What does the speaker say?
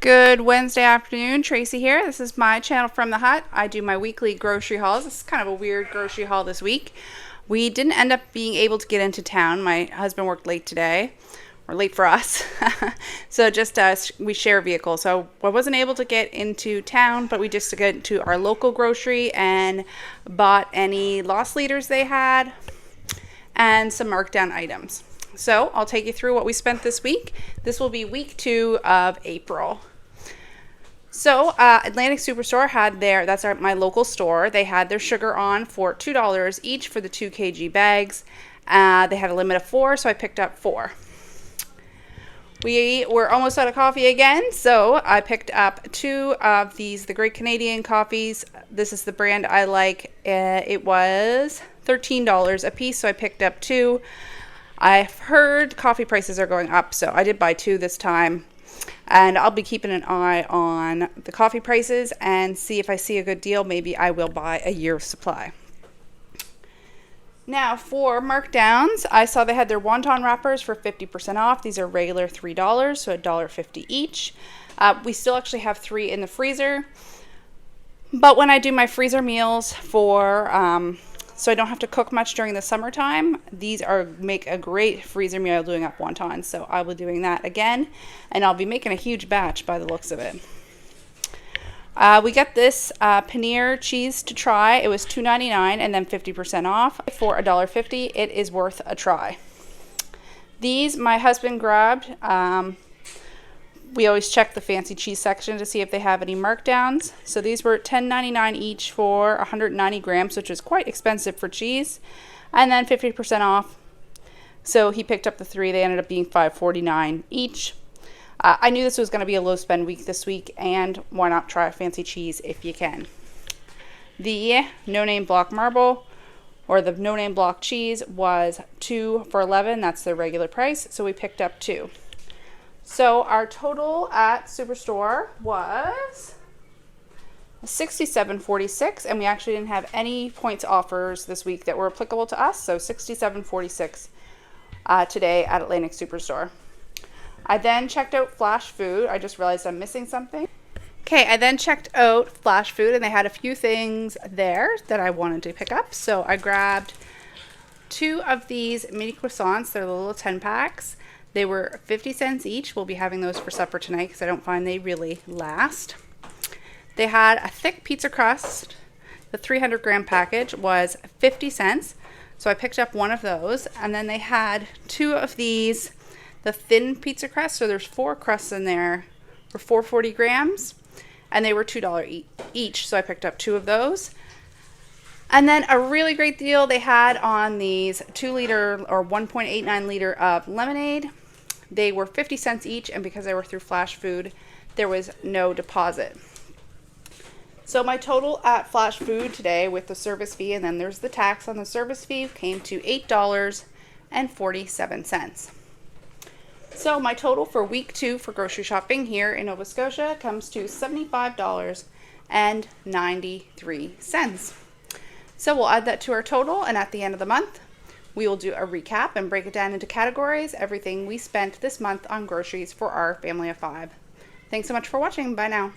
Good Wednesday afternoon, Tracy here. This is my channel from the hut. I do my weekly grocery hauls. This is kind of a weird grocery haul this week. We didn't end up being able to get into town. My husband worked late today, or late for us. So just we share a vehicle. So I wasn't able to get into town, but we just got to our local grocery and bought any loss leaders they had and some markdown items. So I'll take you through what we spent this week. This will be week 2 of April. So Atlantic Superstore had my local store. They had their sugar on for $2 each for the 2 kg bags. They had a limit of 4, so I picked up 4. We were almost out of coffee again, so I picked up 2 of the Great Canadian coffees. This is the brand I like. It was $13 a piece, so I picked up 2. I've heard coffee prices are going up, so I did buy 2 this time. And I'll be keeping an eye on the coffee prices and see if I see a good deal. Maybe I will buy a year's supply. Now for markdowns, I saw they had their wonton wrappers for 50% off. These are regular $3, so $1.50 each. We still actually have 3 in the freezer. But when I do my freezer meals so I don't have to cook much during the summertime, these make a great freezer meal doing up wontons. So I'll be doing that again, and I'll be making a huge batch by the looks of it. We got this paneer cheese to try. It was $2.99 and then 50% off for $1.50. It is worth a try. These my husband grabbed. We always check the fancy cheese section to see if they have any markdowns. So these were $10.99 each for 190 grams, which is quite expensive for cheese. And then 50% off. So he picked up the 3. They ended up being $5.49 each. I knew this was going to be a low spend week this week, and why not try fancy cheese if you can. The no-name block marble, or the no-name block cheese, was 2 for $11. That's their regular price, so we picked up 2. So our total at Superstore was $67.46, and we actually didn't have any points offers this week that were applicable to us, so $67.46 today at Atlantic Superstore. I then checked out Flashfood. I just realized I'm missing something. Okay, I then checked out Flashfood, and they had a few things there that I wanted to pick up. So I grabbed 2 of these mini croissants. They're the little 10 packs. They were 50 cents each. We'll be having those for supper tonight because I don't find they really last. They had a thick pizza crust. The 300 gram package was 50 cents. So I picked up 1 of those. And then they had 2 of these, the thin pizza crust. So there's 4 crusts in there for 440 grams. And they were $2 each. So I picked up 2 of those. And then a really great deal they had on these 2 liter or 1.89 liter of lemonade. They were 50 cents each, and because they were through Flashfood, there was no deposit. So my total at Flashfood today with the service fee, and then there's the tax on the service fee, came to $8.47. So my total for week 2 for grocery shopping here in Nova Scotia comes to $75.93. So we'll add that to our total, and at the end of the month, we will do a recap and break it down into categories, everything we spent this month on groceries for our family of 5. Thanks so much for watching. Bye now.